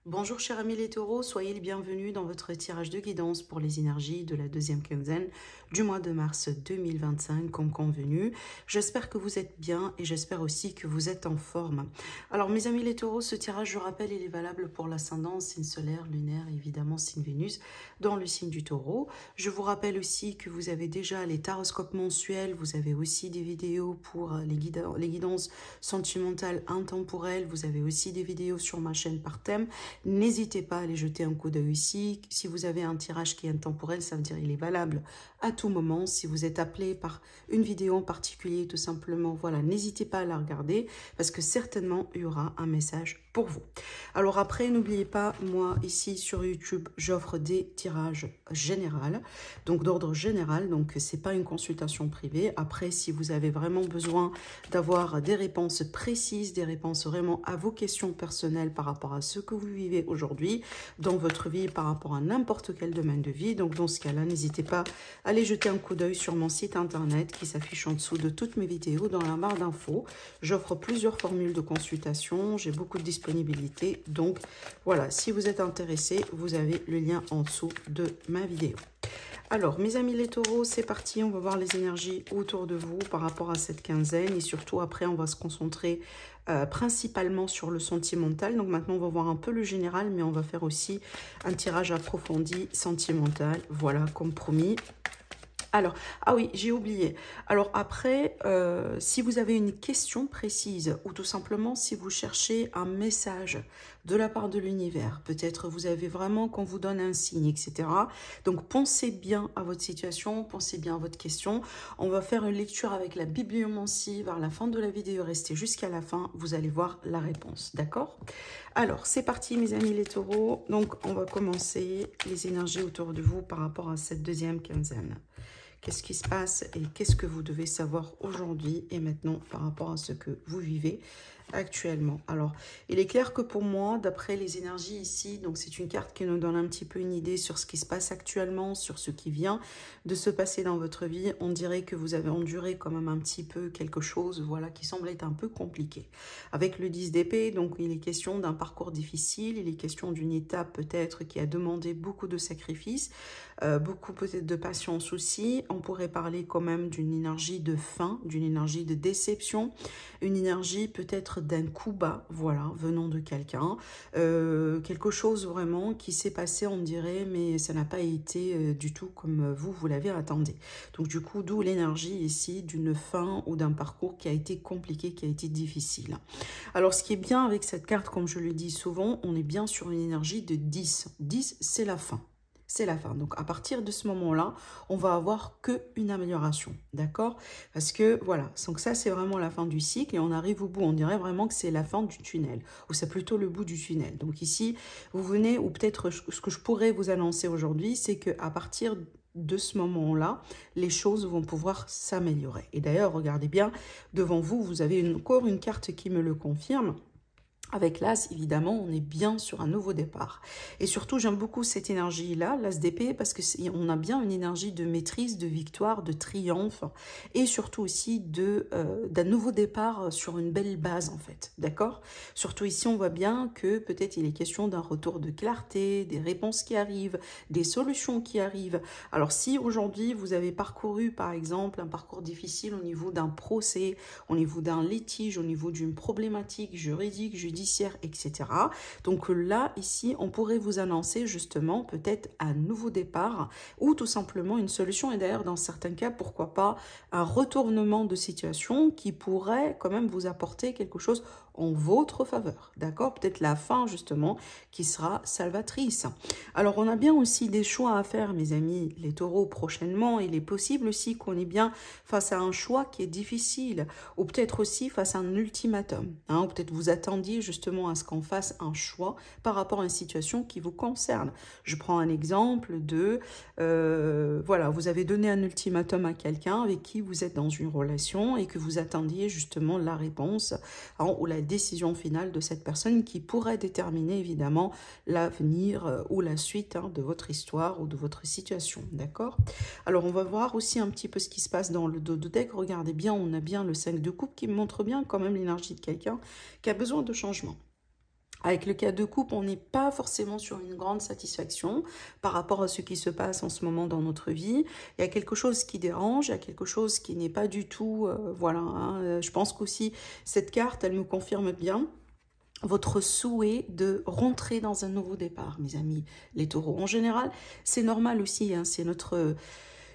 Bonjour chers amis les taureaux, soyez les bienvenus dans votre tirage de guidance pour les énergies de la deuxième quinzaine du mois de mars 2025 comme convenu. J'espère que vous êtes bien et j'espère aussi que vous êtes en forme. Alors mes amis les taureaux, ce tirage, je rappelle, il est valable pour l'ascendant, signe solaire, lunaire et évidemment signe Vénus dans le signe du taureau. Je vous rappelle aussi que vous avez déjà les taroscopes mensuels, vous avez aussi des vidéos pour les guidances sentimentales intemporelles, vous avez aussi des vidéos sur ma chaîne par thème. N'hésitez pas à aller jeter un coup d'œil ici. Si vous avez un tirage qui est intemporel, ça veut dire qu'il est valable à tout moment. Si vous êtes appelé par une vidéo en particulier, tout simplement, voilà, n'hésitez pas à la regarder parce que certainement, il y aura un message pour vous. Alors après, n'oubliez pas, moi, ici sur YouTube, j'offre des tirages généraux, donc d'ordre général, donc c'est pas une consultation privée. Après, si vous avez vraiment besoin d'avoir des réponses précises, des réponses vraiment à vos questions personnelles par rapport à ce que vous vivez aujourd'hui dans votre vie par rapport à n'importe quel domaine de vie. Donc dans ce cas-là, n'hésitez pas à aller jeter un coup d'œil sur mon site internet qui s'affiche en dessous de toutes mes vidéos dans la barre d'infos. J'offre plusieurs formules de consultation, j'ai beaucoup de disponibilité. Donc voilà, si vous êtes intéressé, vous avez le lien en dessous de ma vidéo. Alors, mes amis les taureaux, c'est parti. On va voir les énergies autour de vous par rapport à cette quinzaine. Et surtout, après, on va se concentrer principalement sur le sentimental. Donc maintenant, on va voir un peu le général, mais on va faire aussi un tirage approfondi sentimental. Voilà, comme promis. Alors, ah oui, j'ai oublié. Alors après, si vous avez une question précise ou tout simplement si vous cherchez un message de la part de l'univers, peut-être vous avez vraiment qu'on vous donne un signe, etc. Donc pensez bien à votre situation, pensez bien à votre question. On va faire une lecture avec la bibliomancie vers la fin de la vidéo. Restez jusqu'à la fin, vous allez voir la réponse, d'accord? Alors, c'est parti mes amis les taureaux. Donc, on va commencer les énergies autour de vous par rapport à cette deuxième quinzaine. Qu'est-ce qui se passe et qu'est-ce que vous devez savoir aujourd'hui et maintenant par rapport à ce que vous vivez actuellement. Alors, il est clair que pour moi, d'après les énergies ici, donc c'est une carte qui nous donne un petit peu une idée sur ce qui se passe actuellement, sur ce qui vient de se passer dans votre vie. On dirait que vous avez enduré quand même un petit peu quelque chose, voilà, qui semble être un peu compliqué. Avec le 10 d'épée, donc il est question d'un parcours difficile, il est question d'une étape peut-être qui a demandé beaucoup de sacrifices, beaucoup peut-être de patience aussi. On pourrait parler quand même d'une énergie de fin, d'une énergie de déception, une énergie peut-être d'un coup bas, voilà, venant de quelqu'un. Quelque chose vraiment qui s'est passé, on dirait, mais ça n'a pas été du tout comme vous l'avez attendu. Donc du coup, d'où l'énergie ici d'une fin ou d'un parcours qui a été compliqué, qui a été difficile. Alors ce qui est bien avec cette carte, comme je le dis souvent, on est bien sur une énergie de 10. 10, c'est la fin. C'est la fin. Donc, à partir de ce moment-là, on va avoir qu'une amélioration. D'accord? Parce que, voilà. Donc, ça, c'est vraiment la fin du cycle. Et on arrive au bout. On dirait vraiment que c'est la fin du tunnel. Ou c'est plutôt le bout du tunnel. Donc, ici, vous venez, ou peut-être ce que je pourrais vous annoncer aujourd'hui, c'est qu'à partir de ce moment-là, les choses vont pouvoir s'améliorer. Et d'ailleurs, regardez bien, devant vous, vous avez encore une carte qui me le confirme. Avec l'As, évidemment, on est bien sur un nouveau départ. Et surtout, j'aime beaucoup cette énergie-là, l'As d'épée, parce qu'on a bien une énergie de maîtrise, de victoire, de triomphe, et surtout aussi d'un nouveau départ sur une belle base, en fait. D'accord? Surtout ici, on voit bien que peut-être il est question d'un retour de clarté, des réponses qui arrivent, des solutions qui arrivent. Alors, si aujourd'hui, vous avez parcouru, par exemple, un parcours difficile au niveau d'un procès, au niveau d'un litige, au niveau d'une problématique juridique, judiciaire, etc. Donc là, ici, on pourrait vous annoncer justement peut-être un nouveau départ ou tout simplement une solution. Et d'ailleurs, dans certains cas, pourquoi pas un retournement de situation qui pourrait quand même vous apporter quelque chose en votre faveur, d'accord? Peut-être la fin, justement, qui sera salvatrice. Alors, on a bien aussi des choix à faire, mes amis, les taureaux, prochainement. Il est possible aussi qu'on est bien face à un choix qui est difficile, ou peut-être aussi face à un ultimatum, hein, ou peut-être vous attendiez justement à ce qu'on fasse un choix par rapport à une situation qui vous concerne. Je prends un exemple de, voilà, vous avez donné un ultimatum à quelqu'un avec qui vous êtes dans une relation et que vous attendiez justement la réponse, hein, ou la décision finale de cette personne qui pourrait déterminer évidemment l'avenir ou la suite, hein, de votre histoire ou de votre situation, d'accord? Alors on va voir aussi un petit peu ce qui se passe dans le dos de deck. Regardez bien, on a bien le 5 de coupe qui montre bien quand même l'énergie de quelqu'un qui a besoin de changement. Avec le cas de couple, on n'est pas forcément sur une grande satisfaction par rapport à ce qui se passe en ce moment dans notre vie. Il y a quelque chose qui dérange, il y a quelque chose qui n'est pas du tout... voilà, hein. Je pense qu'aussi, cette carte, elle me confirme bien votre souhait de rentrer dans un nouveau départ, mes amis, les taureaux. En général, c'est normal aussi, hein, c'est notre...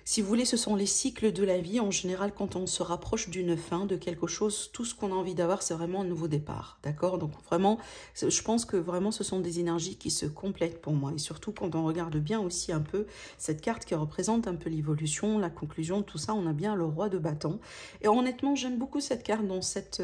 Si vous voulez, ce sont les cycles de la vie. En général, quand on se rapproche d'une fin, de quelque chose, tout ce qu'on a envie d'avoir, c'est vraiment un nouveau départ. D'accord? Donc vraiment, je pense que vraiment, ce sont des énergies qui se complètent pour moi. Et surtout, quand on regarde bien aussi un peu cette carte qui représente un peu l'évolution, la conclusion, tout ça, on a bien le roi de bâton. Et honnêtement, j'aime beaucoup cette carte dans cette,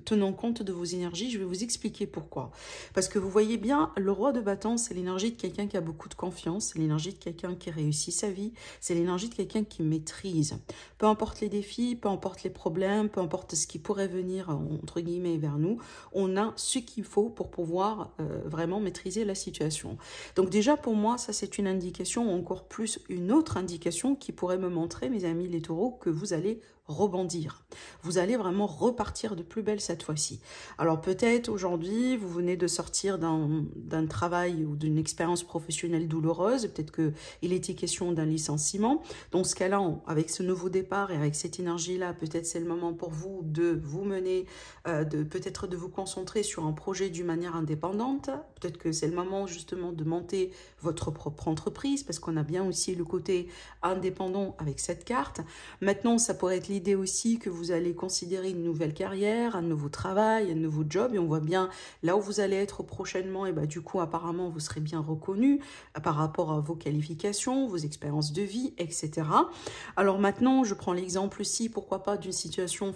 tenant compte de vos énergies. Je vais vous expliquer pourquoi. Parce que vous voyez bien, le roi de bâton, c'est l'énergie de quelqu'un qui a beaucoup de confiance, c'est l'énergie de quelqu'un qui réussit sa vie, c'est l'énergie de quelqu'un qui maîtrise. Peu importe les défis, peu importe les problèmes, peu importe ce qui pourrait venir, entre guillemets, vers nous, on a ce qu'il faut pour pouvoir vraiment maîtriser la situation. Donc déjà, pour moi, ça c'est une indication, encore plus une autre indication qui pourrait me montrer, mes amis les taureaux, que vous allez rebondir. Vous allez vraiment repartir de plus belle cette fois-ci. Alors peut-être aujourd'hui, vous venez de sortir d'un travail ou d'une expérience professionnelle douloureuse, peut-être qu'il était question d'un licenciement. Dans ce cas-là, avec ce nouveau départ et avec cette énergie-là, peut-être c'est le moment pour vous de vous mener, peut-être de vous concentrer sur un projet d'une manière indépendante. Peut-être que c'est le moment justement de monter votre propre entreprise, parce qu'on a bien aussi le côté indépendant avec cette carte. Maintenant, ça pourrait être l'idée aussi que vous allez considérer une nouvelle carrière, un nouveau travail, un nouveau job, et on voit bien là où vous allez être prochainement, et du coup apparemment vous serez bien reconnu par rapport à vos qualifications, vos expériences de vie, etc. Alors maintenant, je prends l'exemple aussi, pourquoi pas, d'une situation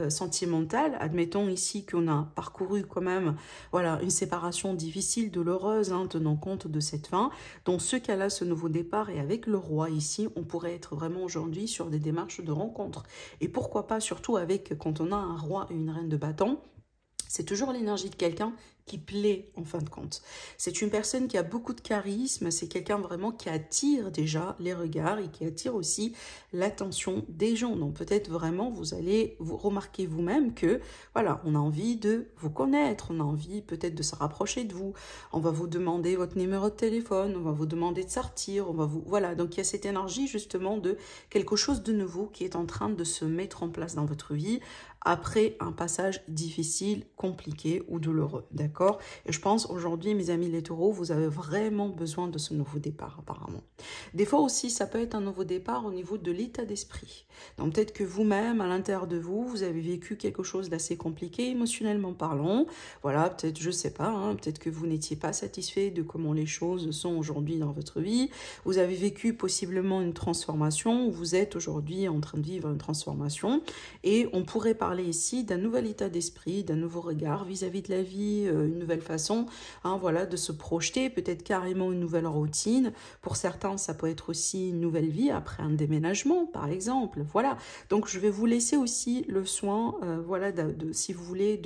sentimentale. Admettons ici qu'on a parcouru quand même, voilà, une séparation difficile, douloureuse, hein, tenant compte de cette fin. Dans ce cas-là, ce nouveau départ, et avec le roi ici, on pourrait être vraiment aujourd'hui sur des démarches de rencontre. Et pourquoi pas, surtout avec, quand on a un roi et une reine de bâton, c'est toujours l'énergie de quelqu'un qui plaît en fin de compte. C'est une personne qui a beaucoup de charisme, c'est quelqu'un vraiment qui attire déjà les regards et qui attire aussi l'attention des gens. Donc peut-être vraiment vous allez vous remarquer vous-même que voilà, on a envie de vous connaître, on a envie peut-être de se rapprocher de vous, on va vous demander votre numéro de téléphone, on va vous demander de sortir, on va vous... Voilà, donc il y a cette énergie justement de quelque chose de nouveau qui est en train de se mettre en place dans votre vie après un passage difficile, compliqué ou douloureux, d'accord? Et je pense aujourd'hui, mes amis les taureaux, vous avez vraiment besoin de ce nouveau départ apparemment. Des fois aussi, ça peut être un nouveau départ au niveau de l'état d'esprit. Donc peut-être que vous-même, à l'intérieur de vous, vous avez vécu quelque chose d'assez compliqué émotionnellement parlant. Voilà, peut-être, je sais pas, hein, peut-être que vous n'étiez pas satisfait de comment les choses sont aujourd'hui dans votre vie. Vous avez vécu possiblement une transformation, vous êtes aujourd'hui en train de vivre une transformation et on pourrait parler ici d'un nouvel état d'esprit, d'un nouveau regard vis-à-vis de la vie, une nouvelle façon, hein, voilà, de se projeter, peut-être carrément une nouvelle routine. Pour certains, ça peut être aussi une nouvelle vie après un déménagement, par exemple. Voilà. Donc, je vais vous laisser aussi le soin, voilà, si vous voulez,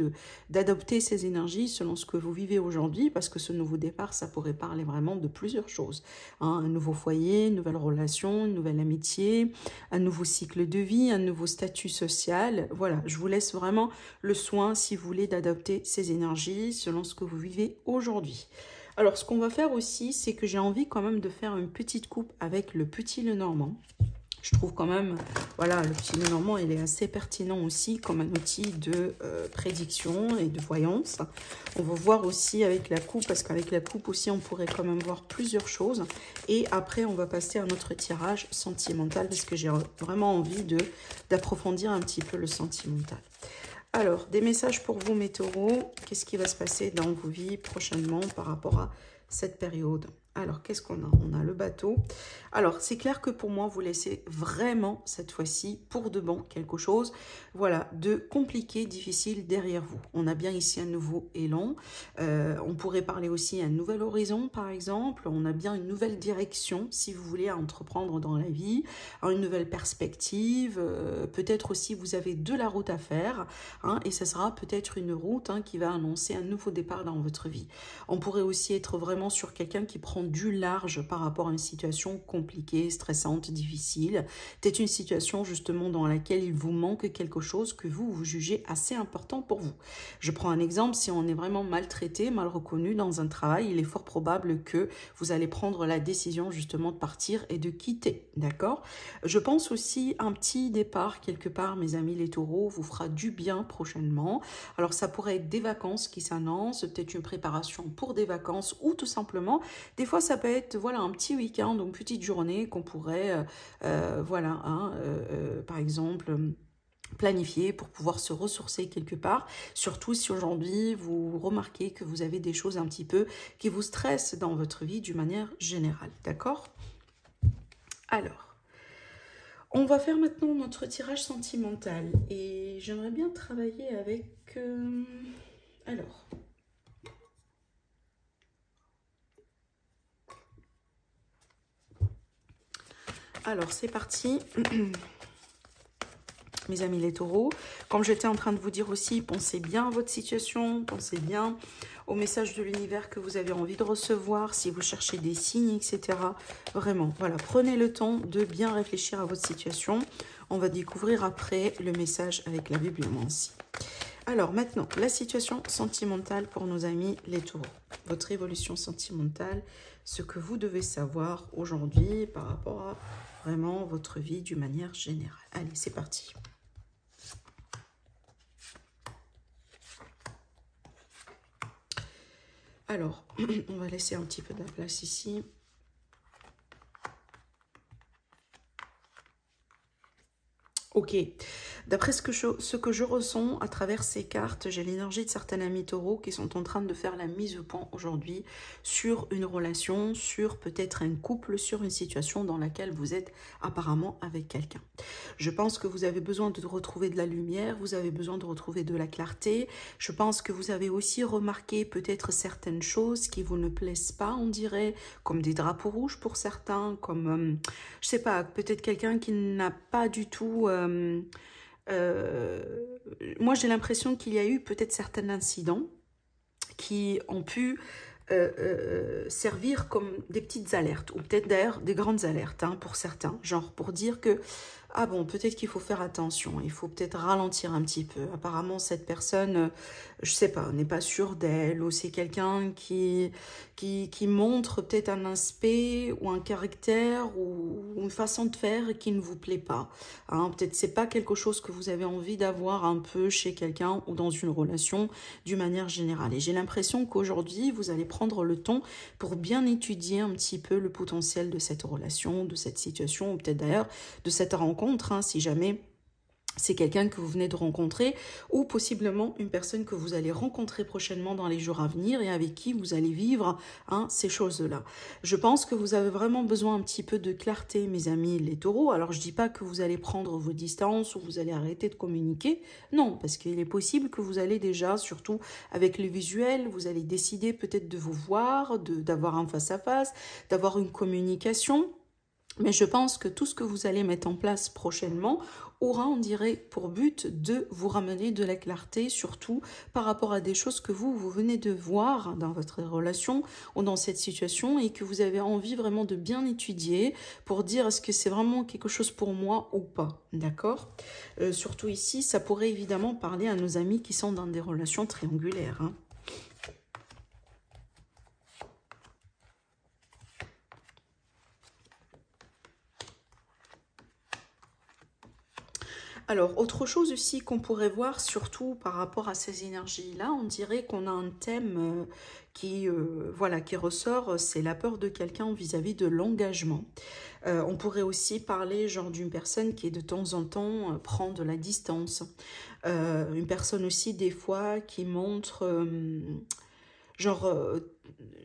d'adopter ces énergies selon ce que vous vivez aujourd'hui, parce que ce nouveau départ, ça pourrait parler vraiment de plusieurs choses. Hein, un nouveau foyer, une nouvelle relation, une nouvelle amitié, un nouveau cycle de vie, un nouveau statut social. Voilà, je vous laisse vraiment le soin, si vous voulez, d'adopter ces énergies selon ce que vous vivez aujourd'hui. Alors, ce qu'on va faire aussi, c'est que j'ai envie quand même de faire une petite coupe avec le petit Lenormand. Je trouve quand même, voilà, le petit Lenormand, il est assez pertinent aussi comme un outil de prédiction et de voyance. On va voir aussi avec la coupe, parce qu'avec la coupe aussi, on pourrait quand même voir plusieurs choses. Et après, on va passer à notre tirage sentimental, parce que j'ai vraiment envie d'approfondir un petit peu le sentimental. Alors, des messages pour vous, mes taureaux. Qu'est-ce qui va se passer dans vos vies prochainement par rapport à cette période? Alors, qu'est-ce qu'on a? On a le bateau. Alors, c'est clair que pour moi, vous laissez vraiment, cette fois-ci, pour de bon, quelque chose, voilà, de compliqué, difficile derrière vous. On a bien ici un nouveau élan. On pourrait parler aussi d'un nouvel horizon, par exemple. On a bien une nouvelle direction, si vous voulez, à entreprendre dans la vie. Une nouvelle perspective. Peut-être aussi, vous avez de la route à faire. Hein, et ce sera peut-être une route, hein, qui va annoncer un nouveau départ dans votre vie. On pourrait aussi être vraiment sur quelqu'un qui prend prend du large par rapport à une situation compliquée, stressante, difficile. Peut-être une situation justement dans laquelle il vous manque quelque chose que vous jugez assez important pour vous. Je prends un exemple, si on est vraiment maltraité, mal reconnu dans un travail, il est fort probable que vous allez prendre la décision justement de partir et de quitter, d'accord? Je pense aussi un petit départ quelque part, mes amis les taureaux, vous fera du bien prochainement. Alors ça pourrait être des vacances qui s'annoncent, peut-être une préparation pour des vacances ou tout simplement, des fois ça peut être voilà un petit week-end, une petite journée qu'on pourrait, voilà, hein, par exemple planifier pour pouvoir se ressourcer quelque part, surtout si aujourd'hui vous remarquez que vous avez des choses un petit peu qui vous stressent dans votre vie d'une manière générale, d'accord? Alors, on va faire maintenant notre tirage sentimental et j'aimerais bien travailler avec... Alors, c'est parti. Mes amis les taureaux, comme j'étais en train de vous dire aussi, pensez bien à votre situation, pensez bien au message de l'univers que vous avez envie de recevoir, si vous cherchez des signes, etc. Vraiment, voilà, prenez le temps de bien réfléchir à votre situation. On va découvrir après le message avec la bibliomancie. Alors maintenant, la situation sentimentale pour nos amis les taureaux. Votre évolution sentimentale, ce que vous devez savoir aujourd'hui par rapport à vraiment votre vie d'une manière générale. Allez, c'est parti. Alors, on va laisser un petit peu de la place ici. Ok, d'après ce que je ressens à travers ces cartes, j'ai l'énergie de certains amis taureaux qui sont en train de faire la mise au point aujourd'hui sur une relation, sur peut-être un couple, sur une situation dans laquelle vous êtes apparemment avec quelqu'un. Je pense que vous avez besoin de retrouver de la lumière, vous avez besoin de retrouver de la clarté. Je pense que vous avez aussi remarqué peut-être certaines choses qui vous ne plaisent pas, on dirait, comme des drapeaux rouges pour certains, comme, je sais pas, peut-être quelqu'un qui n'a pas du tout... moi, j'ai l'impression qu'il y a eu peut-être certains incidents qui ont pu servir comme des petites alertes, ou peut-être d'ailleurs des grandes alertes hein, pour certains, genre pour dire que ah bon, peut-être qu'il faut faire attention, il faut peut-être ralentir un petit peu. Apparemment, cette personne, je sais pas, n'est pas sûre d'elle, ou c'est quelqu'un qui montre peut-être un aspect ou un caractère ou une façon de faire qui ne vous plaît pas. Hein, peut-être c'est pas quelque chose que vous avez envie d'avoir un peu chez quelqu'un ou dans une relation d'une manière générale. Et j'ai l'impression qu'aujourd'hui, vous allez prendre le temps pour bien étudier un petit peu le potentiel de cette relation, de cette situation, ou peut-être d'ailleurs de cette rencontre. Hein, si jamais c'est quelqu'un que vous venez de rencontrer ou possiblement une personne que vous allez rencontrer prochainement dans les jours à venir et avec qui vous allez vivre hein, ces choses-là. Je pense que vous avez vraiment besoin un petit peu de clarté, mes amis les taureaux. Alors, je ne dis pas que vous allez prendre vos distances ou vous allez arrêter de communiquer. Non, parce qu'il est possible que vous allez déjà, surtout avec le visuel, vous allez décider peut-être de vous voir, d'avoir un face-à-face, d'avoir une communication. Mais je pense que tout ce que vous allez mettre en place prochainement aura, on dirait, pour but de vous ramener de la clarté, surtout par rapport à des choses que vous venez de voir dans votre relation ou dans cette situation et que vous avez envie vraiment de bien étudier pour dire est-ce que c'est vraiment quelque chose pour moi ou pas, d'accord? Surtout ici, ça pourrait évidemment parler à nos amis qui sont dans des relations triangulaires, hein. Alors, autre chose aussi qu'on pourrait voir, surtout par rapport à ces énergies-là, on dirait qu'on a un thème qui ressort, c'est la peur de quelqu'un vis-à-vis de l'engagement. On pourrait aussi parler genre d'une personne qui de temps en temps prend de la distance. Une personne aussi des fois qui montre...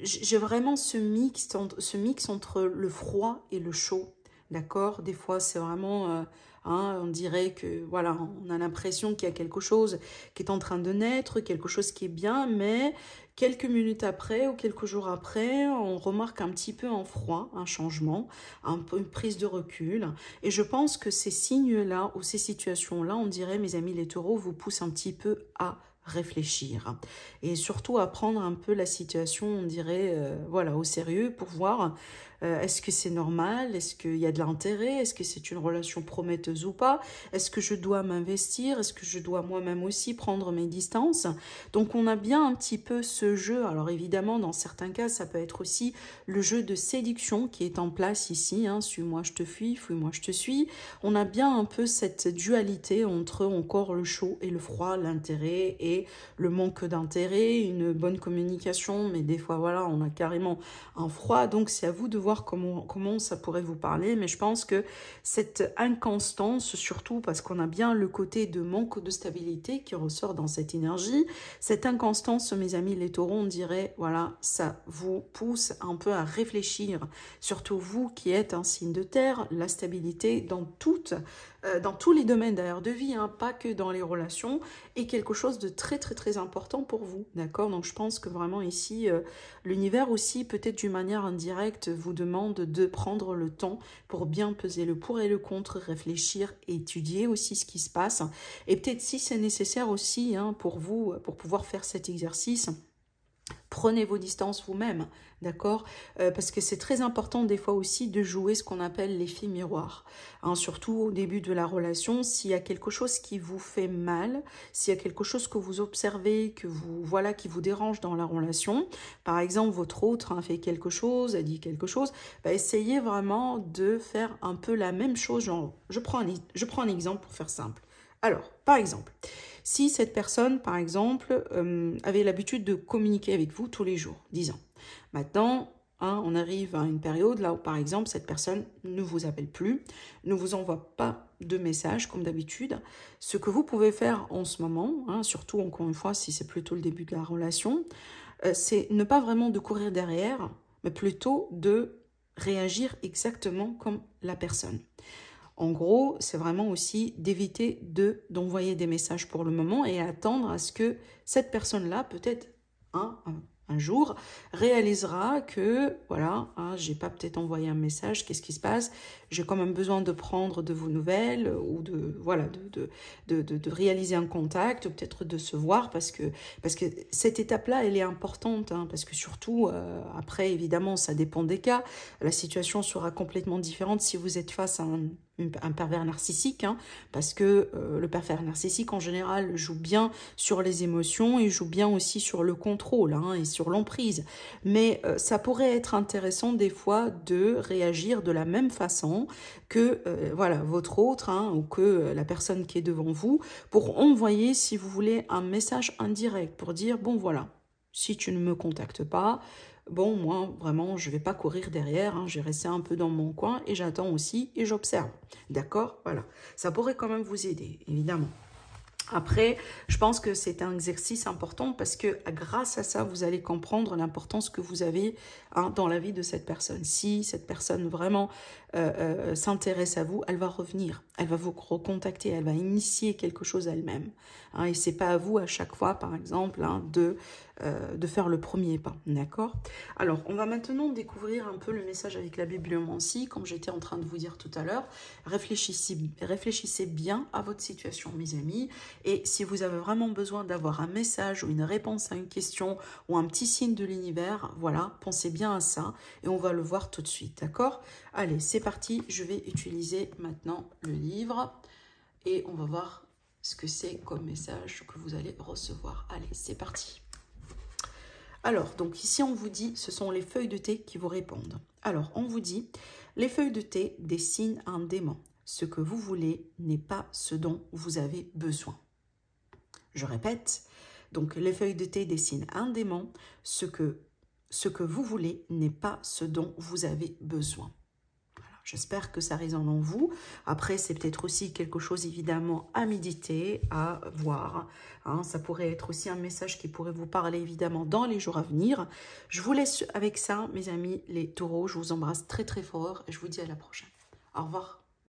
j'ai vraiment ce mix entre le froid et le chaud, d'accord? Des fois, c'est vraiment... hein, on dirait que, voilà, on a l'impression qu'il y a quelque chose qui est en train de naître, quelque chose qui est bien, mais quelques minutes après ou quelques jours après, on remarque un petit peu un froid, un changement, un peu une prise de recul. Et je pense que ces signes-là ou ces situations-là, on dirait, mes amis les taureaux, vous poussent un petit peu à réfléchir. Et surtout à prendre un peu la situation, on dirait, voilà, au sérieux pour voir est-ce que c'est normal, est-ce qu'il y a de l'intérêt, est-ce que c'est une relation prometteuse ou pas, est-ce que je dois m'investir, est-ce que je dois moi-même aussi prendre mes distances. Donc on a bien un petit peu ce jeu. Alors évidemment, dans certains cas, ça peut être aussi le jeu de séduction qui est en place ici, hein, suis-moi je te fuis, fuis-moi je te suis. On a bien un peu cette dualité entre encore le chaud et le froid, l'intérêt et le manque d'intérêt, une bonne communication, mais des fois voilà, on a carrément un froid, donc c'est à vous de voir comment ça pourrait vous parler, mais je pense que cette inconstance, surtout parce qu'on a bien le côté de manque de stabilité qui ressort dans cette énergie, cette inconstance, mes amis les taureaux, on dirait, voilà, ça vous pousse un peu à réfléchir, surtout vous qui êtes un signe de terre, la stabilité dans tous les domaines d'ailleurs de vie, hein, pas que dans les relations, est quelque chose de très très très important pour vous, d'accord? Donc je pense que vraiment ici, l'univers aussi, peut-être d'une manière indirecte, vous demande de prendre le temps pour bien peser le pour et le contre, réfléchir, étudier aussi ce qui se passe, et peut-être si c'est nécessaire aussi, hein, pour vous, pour pouvoir faire cet exercice, prenez vos distances vous-même, d'accord? Parce que c'est très important des fois aussi de jouer ce qu'on appelle l'effet miroir. Hein, surtout au début de la relation, s'il y a quelque chose qui vous fait mal, s'il y a quelque chose que vous observez, que vous voilà, qui vous dérange dans la relation, par exemple votre autre a fait quelque chose, a dit quelque chose, bah, essayez vraiment de faire un peu la même chose. Genre, je prends un exemple pour faire simple. Alors, par exemple, si cette personne, par exemple, avait l'habitude de communiquer avec vous tous les jours, 10 ans. Maintenant, hein, on arrive à une période là où, par exemple, cette personne ne vous appelle plus, ne vous envoie pas de messages comme d'habitude. Ce que vous pouvez faire en ce moment, hein, surtout encore une fois si c'est plutôt le début de la relation, c'est ne pas vraiment de courir derrière, mais plutôt de réagir exactement comme la personne. En gros, c'est vraiment aussi d'éviter d'envoyer des messages pour le moment et attendre à ce que cette personne-là, peut-être un jour, réalisera que, voilà, j'ai pas peut-être envoyé un message, qu'est-ce qui se passe? J'ai quand même besoin de prendre de vos nouvelles ou de réaliser un contact, peut-être de se voir parce que cette étape-là, elle est importante, hein, parce que surtout, après, évidemment, ça dépend des cas. La situation sera complètement différente si vous êtes face à un pervers narcissique, hein, parce que le pervers narcissique, en général, joue bien sur les émotions et joue bien aussi sur le contrôle, hein, et sur l'emprise. Mais ça pourrait être intéressant des fois de réagir de la même façon que voilà, votre autre, hein, ou que la personne qui est devant vous, pour envoyer, si vous voulez, un message indirect, pour dire, bon voilà, si tu ne me contactes pas, bon, moi, vraiment, je ne vais pas courir derrière, hein, je vais rester un peu dans mon coin et j'attends aussi et j'observe. D'accord? Voilà. Ça pourrait quand même vous aider, évidemment. Après, je pense que c'est un exercice important parce que grâce à ça, vous allez comprendre l'importance que vous avez, hein, dans la vie de cette personne. Si cette personne vraiment s'intéresse à vous, elle va revenir, elle va vous recontacter, elle va initier quelque chose elle-même. Hein, et c'est pas à vous à chaque fois, par exemple, hein, de faire le premier pas. D'accord? Alors, on va maintenant découvrir un peu le message avec la bibliomancie, comme j'étais en train de vous dire tout à l'heure. Réfléchissez bien à votre situation, mes amis. Et si vous avez vraiment besoin d'avoir un message ou une réponse à une question ou un petit signe de l'univers, voilà, pensez bien à ça et on va le voir tout de suite, d'accord? Allez, c'est parti, je vais utiliser maintenant le livre et on va voir ce que c'est comme message que vous allez recevoir. Allez, c'est parti. Alors, donc ici on vous dit, ce sont les feuilles de thé qui vous répondent. Alors, on vous dit, les feuilles de thé dessinent un démon. Ce que vous voulez n'est pas ce dont vous avez besoin. Je répète, donc les feuilles de thé dessinent un démon. Ce que vous voulez n'est pas ce dont vous avez besoin. Voilà, j'espère que ça résonne en vous. Après, c'est peut-être aussi quelque chose évidemment à méditer, à voir. Hein, ça pourrait être aussi un message qui pourrait vous parler évidemment dans les jours à venir. Je vous laisse avec ça, mes amis les taureaux. Je vous embrasse très très fort et je vous dis à la prochaine. Au revoir.